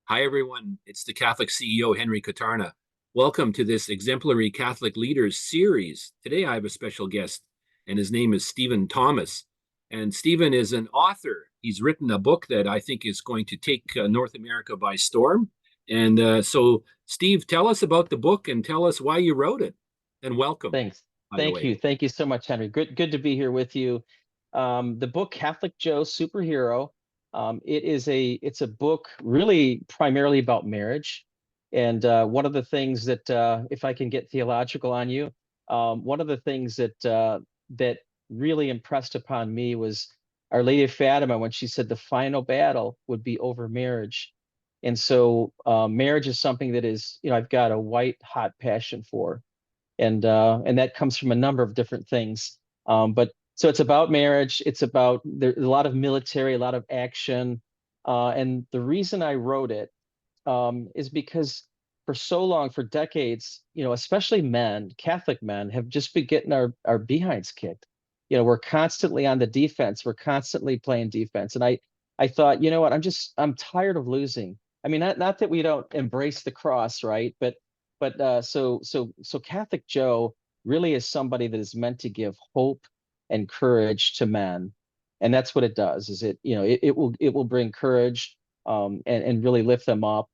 Hi, everyone. It's the Catholic CEO, Henry Katarna. Welcome to this Exemplary Catholic Leaders series. Today, I have a special guest, and his name is Stephen Thomas. And Stephen is an author. He's written a book that I think is going to take North America by storm. And Steve, tell us about the book and tell us why you wrote it. And welcome, Thanks. by the Thank way. you. Thank you so much, Henry. Good to be here with you. The book Catholic Joe Superhero. It's a book really primarily about marriage. And one of the things that if I can get theological on you, one of the things that really impressed upon me was Our Lady of Fatima when she said the final battle would be over marriage. And so marriage is something that I've got a white hot passion for, and that comes from a number of different things. But so it's about marriage. It's about there's a lot of military, a lot of action, and the reason I wrote it is because for so long, for decades, especially men, Catholic men, have just been getting our behinds kicked. We're constantly on the defense. We're constantly playing defense, and I thought, you know what? I'm tired of losing. I mean, not that we don't embrace the cross, right? But Catholic Joe really is somebody that is meant to give hope and courage to men, and that's what it does. Is it will bring courage, and really lift them up.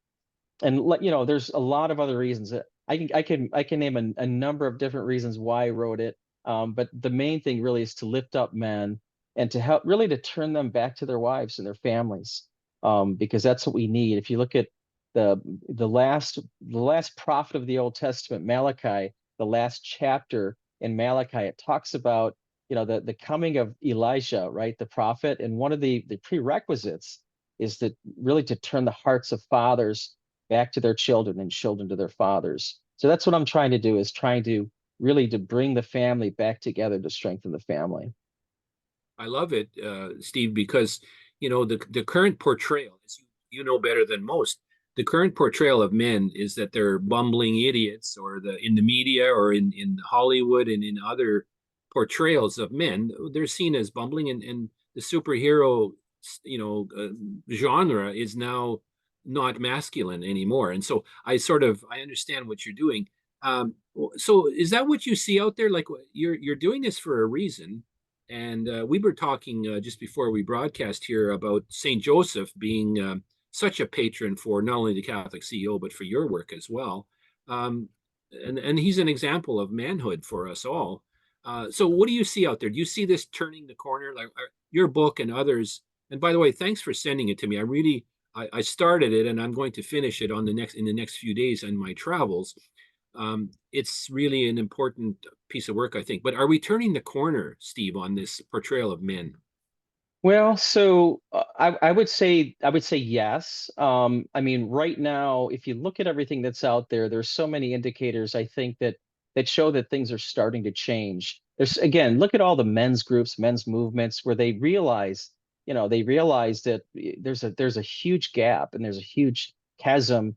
And there's a lot of other reasons that I can name a number of different reasons why I wrote it. But the main thing really is to lift up men and to help really to turn them back to their wives and their families, because that's what we need. If you look at the the last prophet of the Old Testament, Malachi, the last chapter in Malachi, it talks about the coming of Elijah, right, the prophet, and one of the prerequisites is that really to turn the hearts of fathers back to their children and children to their fathers. So that's what I'm trying to do, is trying to really to bring the family back together to strengthen the family. I love it, Steve, because the current portrayal, as you know better than most, the current portrayal of men is that they're bumbling idiots, or the in the media or in Hollywood and in other portrayals of men, they're seen as bumbling, and the superhero, genre is now not masculine anymore. And so I understand what you're doing. So is that what you see out there? Like, you're doing this for a reason, and we were talking just before we broadcast here about St. Joseph being such a patron for not only the Catholic CEO, but for your work as well. Um, and he's an example of manhood for us all. So what do you see out there? Do you see this turning the corner, like your book and others? And by the way, thanks for sending it to me. I started it, and I'm going to finish it in the next few days on my travels. It's really an important piece of work, I think. But are we turning the corner, Steve, on this portrayal of men? Well, so I would say yes. I mean, right now, if you look at everything that's out there, there's so many indicators, I think, that show that things are starting to change. There's again, look at all the men's groups, men's movements, where they realize that there's a huge gap and there's a huge chasm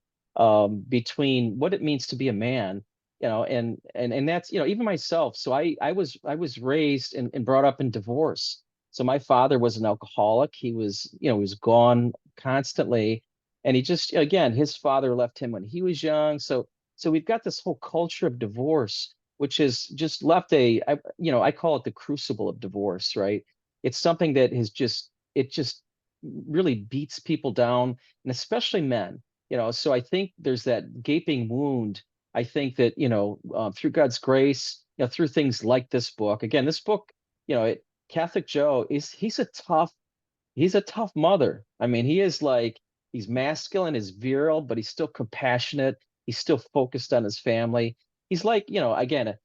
between what it means to be a man, and that's even myself. So I was raised and brought up in divorce. So my father was an alcoholic. He was gone constantly. And he just, again, his father left him when he was young. So we've got this whole culture of divorce, which has just left I call it the crucible of divorce, right? It's something that it just really beats people down, and especially men. So I think there's that gaping wound. I think that, through God's grace, through things like this book, again, this book, Catholic Joe he's a tough mother. I mean, he's masculine, he's virile, but he's still compassionate. He's still focused on his family. He's like, again,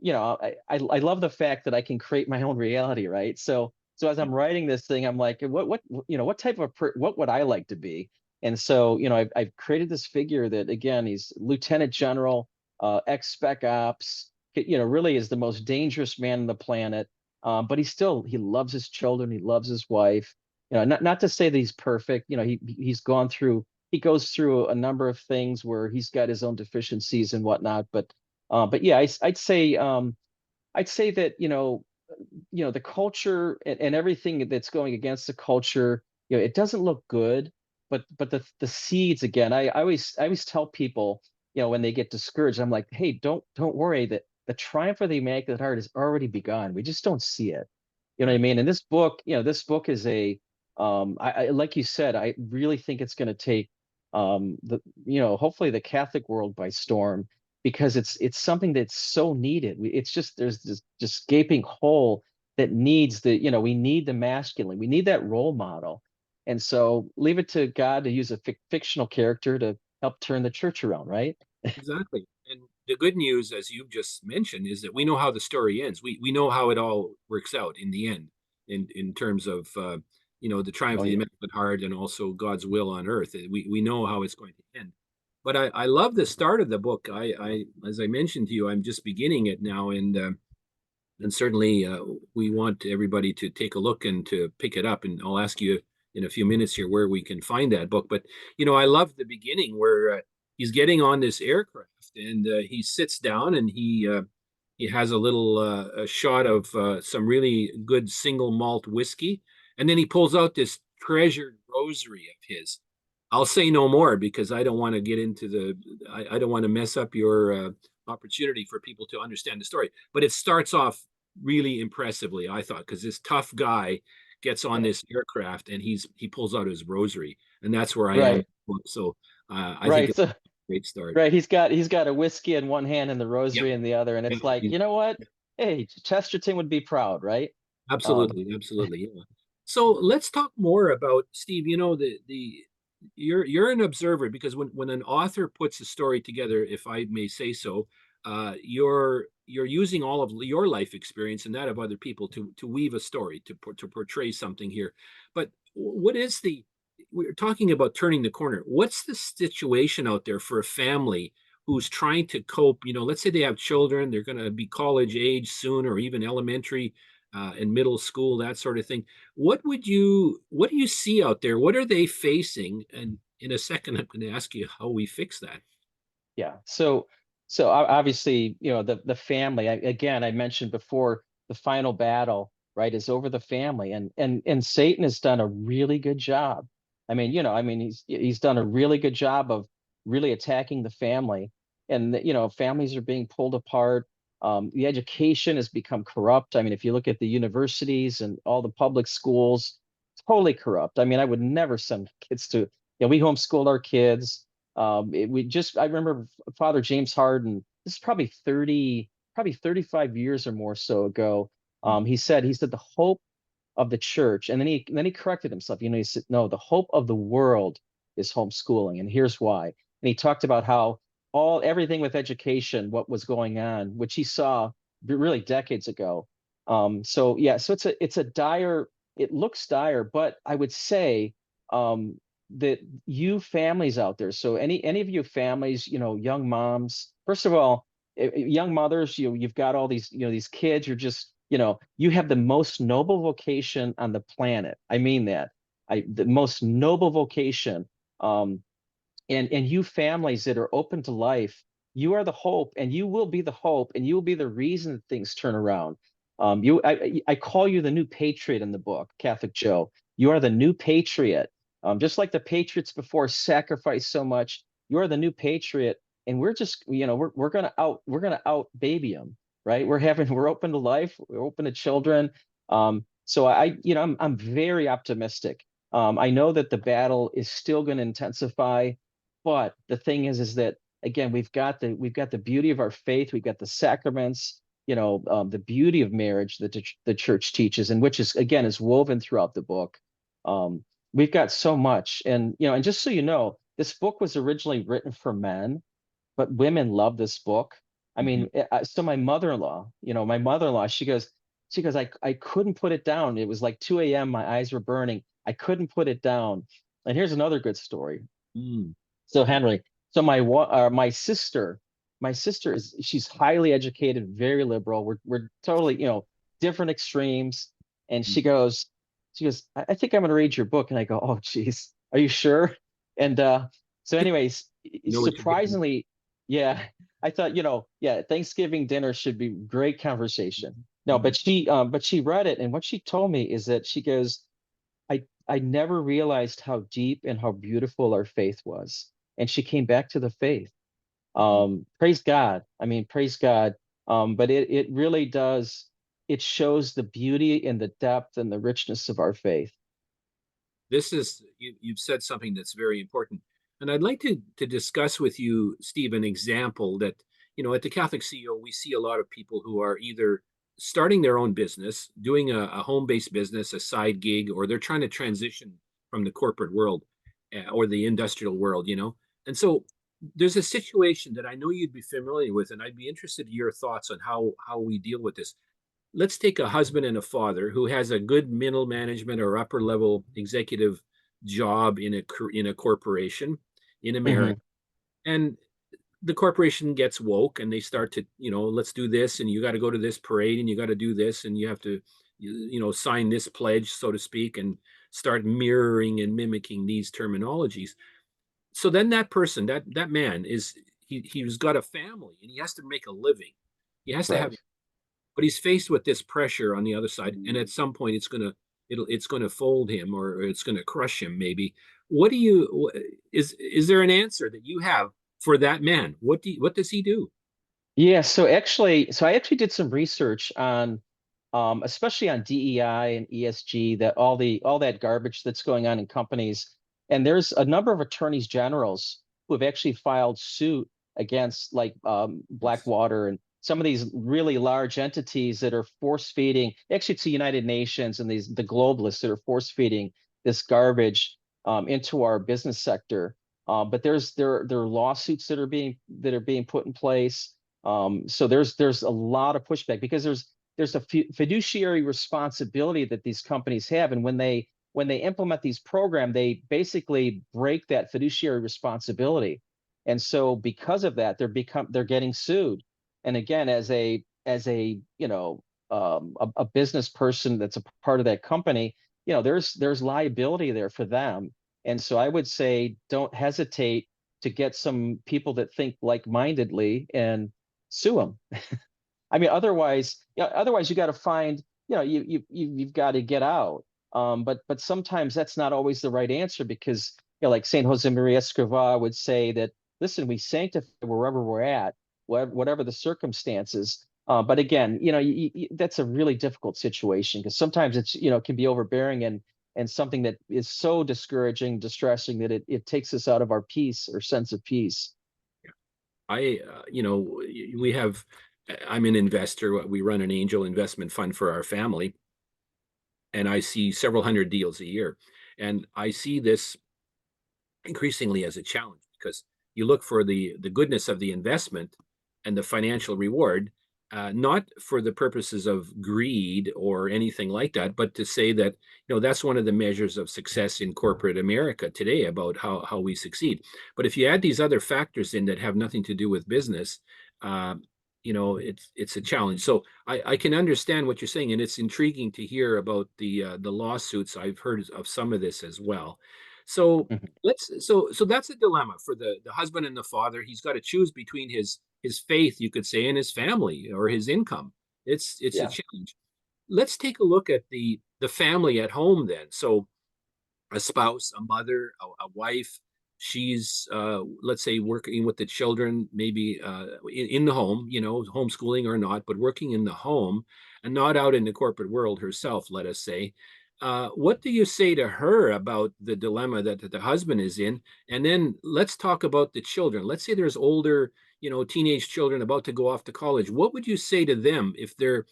I love the fact that I can create my own reality, right? So as I'm writing this thing, I'm like, what type of what would I like to be? And so, I've created this figure that, again, he's Lieutenant General, ex-spec ops, really is the most dangerous man on the planet. But he loves his children, he loves his wife. Not to say that he's perfect. He goes through a number of things where he's got his own deficiencies and whatnot. But yeah, I'd say that the culture and everything that's going against the culture, it doesn't look good. but the seeds again. I always tell people, when they get discouraged, I'm like, hey, don't worry, that the triumph of the Immaculate Heart has already begun. We just don't see it. You know what I Right. mean? And this book is a I like you said, I really think it's going to take hopefully the Catholic world by storm, because it's something that's so needed. It's just there's this just gaping hole that needs we need the masculine. We need that role model. And so leave it to God to use a fictional character to help turn the church around, right? Exactly. And the good news, as you just mentioned, is that we know how the story ends. We know how it all works out in the end, in terms of the triumph Oh of the yeah. Immaculate Heart and also God's will on earth. We know how it's going to end. But I love the start of the book. I as I mentioned to you, I'm just beginning it now, and certainly we want everybody to take a look and to pick it up. And I'll ask you in a few minutes here where we can find that book. But I love the beginning where he's getting on this aircraft and he sits down and he has a little a shot of some really good single malt whiskey, and then he pulls out this treasured rosary of his. I'll say no more because I don't want to get into I don't want to mess up your opportunity for people to understand the story. But it starts off really impressively, I thought, because this tough guy gets on Yeah. this aircraft and he pulls out his rosary, and that's where I am. Right. So I think Right. it's So a great start. right, he's got a whiskey in one hand and the Yeah, rosary in the other, and yeah, it's like, you know what? Hey, Chesterton would be proud, right? Um, absolutely, absolutely. Yeah. So let's talk more about Steve. You're an observer because when an author puts a story together, if I may say so, you're using all of your life experience and that of other people to weave a story to portray something here. But what is the we're talking about turning the corner. What's the situation out there for a family who's trying to cope? Let's say they have children, they're going to be college age soon, or even elementary and middle school, that sort of thing. What do you see out there? What are they facing? And in a second, I'm going to ask you how we fix that. Yeah. So obviously, the family. Again, I mentioned before, the final battle, right, is over the family, and Satan has done a really good job. I mean, he's done a really good job of really attacking the family, and families are being pulled apart. The education has become corrupt. I mean, if you look at the universities and all the public schools, totally corrupt. I mean, I would never send kids to. We homeschooled our kids. I remember Father James Harden, this is probably 35 years or more so ago. He said the hope of the church, and then he corrected himself. He said, no, the hope of the world is homeschooling, and here's why. And he talked about how everything with education, what was going on, which he saw really decades ago. So yeah, so it's a dire, it looks dire, but I would say um, that you families out there, so any of you families, young moms, first of all, young mothers, you've got all these kids, you have the most noble vocation on the planet. I mean that. The most noble vocation. And you families that are open to life, you are the hope, and you will be the hope, and you will be the reason that things turn around. I call you the new patriot in the book, Catholic Joe. You are the new patriot. Just like the patriots before sacrificed so much, you are the new patriot, and we're just, we're gonna out baby them, right? We're open to life, we're open to children. So I'm very optimistic. I know that the battle is still going to intensify. But the thing is that, again, we've got the beauty of our faith, we've got the sacraments, the beauty of marriage that the church teaches, and which is woven throughout the book. Um, we've got so much, and just so you know, this book was originally written for men, but women love this book. I Mhm. mean, so my mother-in-law, she goes, I couldn't put it down. It was like 2 a.m. My eyes were burning. I couldn't put it down. And here's another good story. Mm. So Henry, so my sister she's highly educated, very liberal. We're totally, different extremes. And she goes, I think I'm gonna read your book. And I go, oh geez, are you sure? And so anyways, You know what you're getting. surprisingly, yeah, I thought, yeah, Thanksgiving dinner should be great conversation. No, Mhm. but she read it, and what she told me is that she goes, I never realized how deep and how beautiful our faith was. And she came back to the faith. Mhm. Praise God. I mean, praise God. But it really does, it shows the beauty and the depth and the richness of our faith. This is you've said something that's very important, and I'd like to discuss with you, Steve, an example that at the Catholic CEO we see a lot of people who are either starting their own business, doing a home-based business, a side gig, or they're trying to transition from the corporate world or the industrial world. And so there's a situation that I know you'd be familiar with, and I'd be interested in your thoughts on how we deal with this. Let's take a husband and a father who has a good middle management or upper level executive job in a corporation in Hmm. America, and the corporation gets woke and they start to let's do this, and you got to go to this parade, and you got to do this, and you have to sign this pledge, so to speak, and start mirroring and mimicking these terminologies. So then that person, that man, he's got a family and he has to make a living. He has to have, Right. but he's faced with this pressure on the other side, and at some point it's gonna fold him, or it's gonna crush him maybe. What do you is there an answer that you have for that man? What does he do? Yeah, so I actually did some research on, especially on DEI and ESG, that all that garbage that's going on in companies. And there's a number of attorneys generals who have actually filed suit against, like, Yes. Blackwater and some of these really large entities that are force feeding, actually to United Nations and the globalists that are force feeding this garbage into our business sector. But there are lawsuits that are being put in place. So there's a lot of pushback because there's a fiduciary responsibility that these companies have, and when they implement these programs, they basically break that fiduciary responsibility, and so because of that, they're getting sued. And again, as a a business person that's a part of that company, there's liability there for them. And so I would say don't hesitate to get some people that think like-mindedly and sue them. I mean, otherwise you got to find, you've got to get out. But sometimes that's not always the right answer because, like Saint Jose Maria Escrivá would say that, listen, we sanctify wherever we're at, whatever the circumstances. But again, that's a really difficult situation because sometimes it can be overbearing and something that is so discouraging, distressing that it takes us out of our peace or sense of peace. We have, I'm an investor. We run an angel investment fund for our family, and I see several hundred deals a year. And I see this increasingly as a challenge because you look for the goodness of the investment and the financial reward, not for the purposes of greed or anything like that, but to say that that's one of the measures of success in corporate America today about how we succeed. But if you add these other factors in that have nothing to do with business, uh, it's a challenge. So I can understand what you're saying, and it's intriguing to hear about the lawsuits. I've heard of some of this as well. So Mhm. so that's a dilemma for the husband and the father. He's got to choose between his faith, you could say, and his family or his income. It's a Yeah. challenge. Let's take a look at the family at home then. So a spouse, a mother, a wife. She's, let's say, working with the children, maybe in the home, homeschooling or not, but working in the home and not out in the corporate world herself, let us say. What do you say to her about the dilemma that the husband is in? And then let's talk about the children. Let's say there's older, teenage children about to go off to college. What would you say to them if they're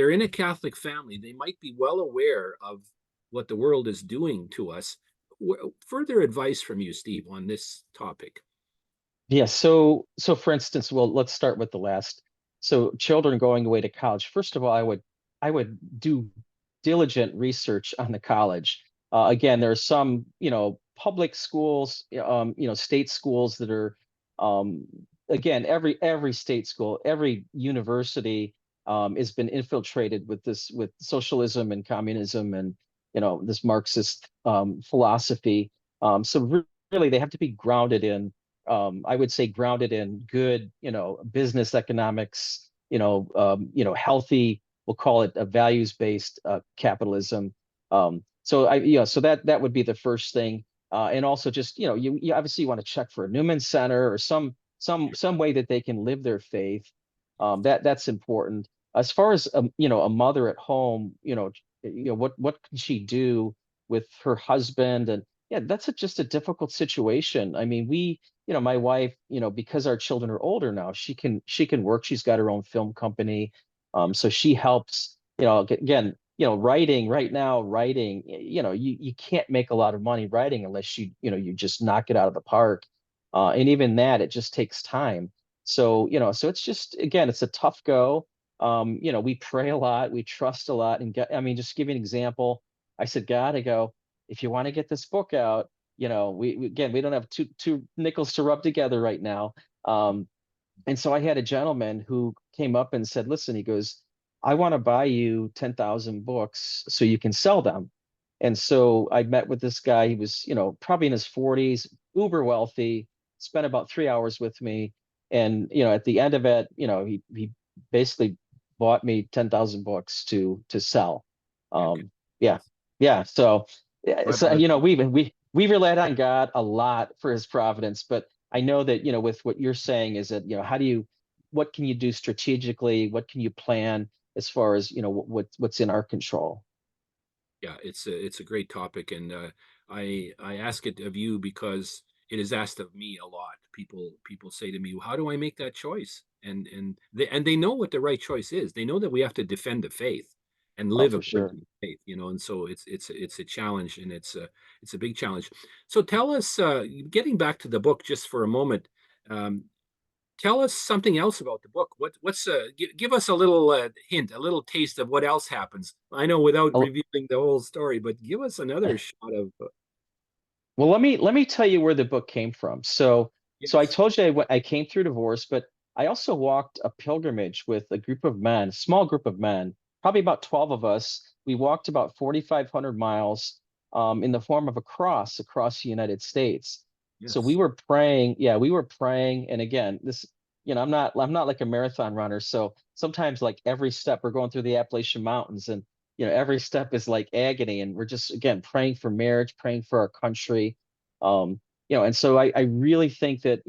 in a Catholic family? They might be well aware of what the world is doing to us. Further advice from you, Steve, on this topic. Yeah, so for instance, well, let's start with the last. So children going away to college. First of all, I would do diligent research on the college. Again, there are some, public schools, state schools that are, um, again, every state school, every university has been infiltrated with socialism and communism and this Marxist philosophy. So really, they have to be grounded in, I would say, grounded in good, business economics, healthy, we'll call it a values-based capitalism. so so that would be the first thing. And also just, you obviously want to check for a Newman Center or some way that they can live their faith. That's important. As far as a mother at home, what can she do with her husband? And yeah, that's just a difficult situation. I mean, my wife, because our children are older now, she can work. She's got her own film company. So she helps, again, writing right now, you can't make a lot of money writing unless you just knock it out of the park. And even that, it just takes time. So, so it's just, again, it's a tough go. We pray a lot, we trust a lot. And I mean, just to give you an example, I said, God, I go, if you want to get this book out, again, we don't have two nickels to rub together right now. And so I had a gentleman who came up and said, listen, he goes, I want to buy you 10,000 books so you can sell them. And so I met with this guy. He was, probably in his 40s, uber wealthy, spent about 3 hours with me. And, at the end of it, he basically bought me 10,000 books to sell. Yeah, good. Yeah. Yeah. So, yeah, God so, bless you. we relied on God a lot for his providence, but I know that, with what you're saying is that, what can you do strategically? What can you plan as far as, what's in our control? Yeah, it's a great topic, and I ask it of you because it is asked of me a lot. People say to me, well, "How do I make that choice?" And they know what the right choice is. They know that we have to defend the faith and Oh, live for according sure. to the faith, and so it's a challenge, and it's a big challenge. So tell us, getting back to the book just for a moment. Um, Tell us something else about the book. Give us a little hint, a little taste of what else happens. I know without Oh, revealing the whole story, but give us another shot of well, let me tell you where the book came from. So I yes, told you I came through divorce, but I also walked a pilgrimage with a group of men, a small group of men, probably about 12 of us. We walked about 4,500 miles in the form of a cross across the United States. So we yes, were praying, yeah, we were praying. And again, I'm not like a marathon runner. So sometimes like every step we're going through the Appalachian Mountains, and every step is like agony, and we're just, again, praying for marriage, praying for our country. And so I really think that,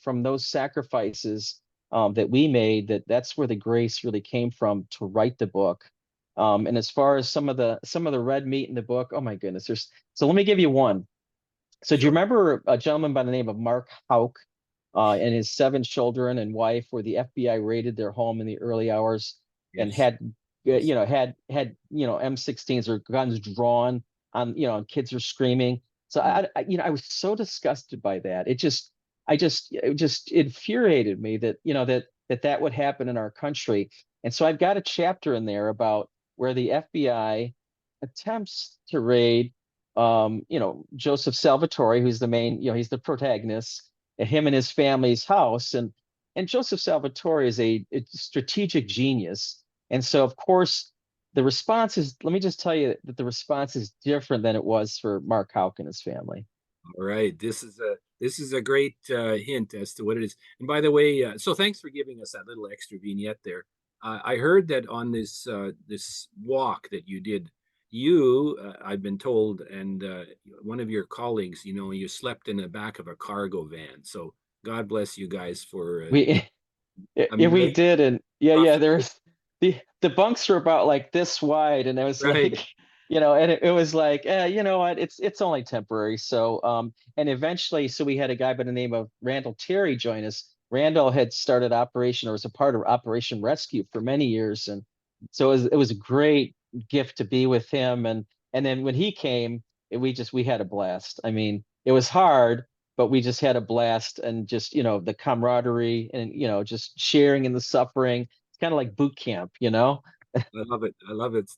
from those sacrifices that we made, that's where the grace really came from to write the book. And as far as some of the red meat in the book, oh my goodness, so let me give you one. So do you sure, remember a gentleman by the name of Mark Houck, and his 7 children and wife, where the FBI raided their home in the early hours and yes, had, yes, M16s or guns drawn on, and kids are screaming. So mm, I was so disgusted by that. It just infuriated me that, that would happen in our country. And so I've got a chapter in there about where the FBI attempts to raid, Joseph Salvatore, who's the main, he's the protagonist, him and his family's house. And Joseph Salvatore is a strategic genius. And so, of course, the response is, let me just tell you that the response is different than it was for Mark Houck and his family. all right. This is a great hint as to what it is. And by the way, so thanks for giving us that little extra vignette there. I heard that on this walk that you did, I've been told, and one of your colleagues, you slept in the back of a cargo van. So God bless you guys for. We I Yeah, mean, we that's did, and yeah, yeah. tough. There's the bunks were about like this wide, and it was Right. like, and it was like, you know what? It's only temporary. So, and eventually, so we had a guy by the name of Randall Terry join us. Randall had started Operation, or was a part of Operation Rescue for many years, and so it was a great gift to be with him. And then when he came, we had a blast. I mean, it was hard, but we just had a blast, and just, the camaraderie, and, just sharing in the suffering. It's kind of like boot camp. I love it. I love it.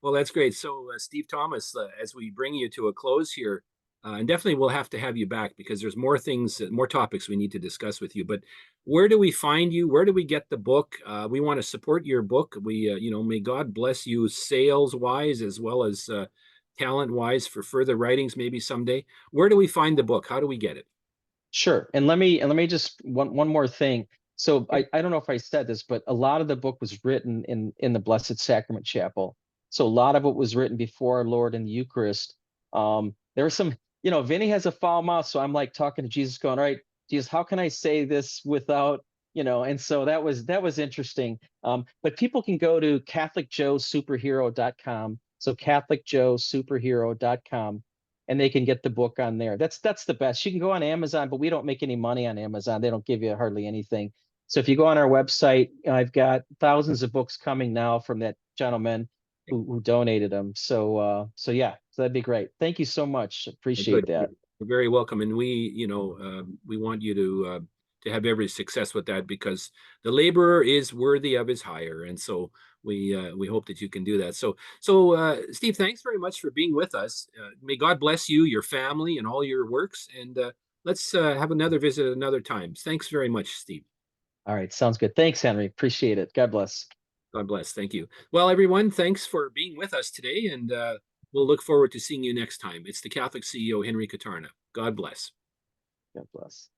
Well, that's great. So, Steve Thomas, as we bring you to a close here, and definitely we'll have to have you back because there's more things, more topics we need to discuss with you. But where do we find you? Where do we get the book? We want to support your book. May God bless you sales wise as well as talent wise for further writings, maybe someday. Where do we find the book? How do we get it? Sure. And let me just one more thing. So Yeah. I don't know if I said this, but a lot of the book was written in the Blessed Sacrament Chapel. So a lot of it was written before our Lord in the Eucharist. There were some, Vinny has a foul mouth, so I'm like talking to Jesus, going, "All right, Jesus, how can I say this without, And so that was interesting. But people can go to CatholicJoeSuperhero.com. So CatholicJoeSuperhero.com, and they can get the book on there. That's the best. You can go on Amazon, but we don't make any money on Amazon. They don't give you hardly anything. So if you go on our website, I've got thousands of books coming now from that gentleman who donated them. So yeah, so that'd be great. Thank you so much. Appreciate Good. that. You're very welcome, and we want you to have every success with that because the laborer is worthy of his hire, and so we hope that you can do that. So, Steve, thanks very much for being with us. May God bless you, your family, and all your works, and let's have another visit at another time. Thanks very much, Steve. All right, sounds good. Thanks, Henry. Appreciate it. God bless. God bless. Thank you. Well, everyone, thanks for being with us today, and we'll look forward to seeing you next time. It's the Catholic CEO, Henry Katarna. God bless. God bless.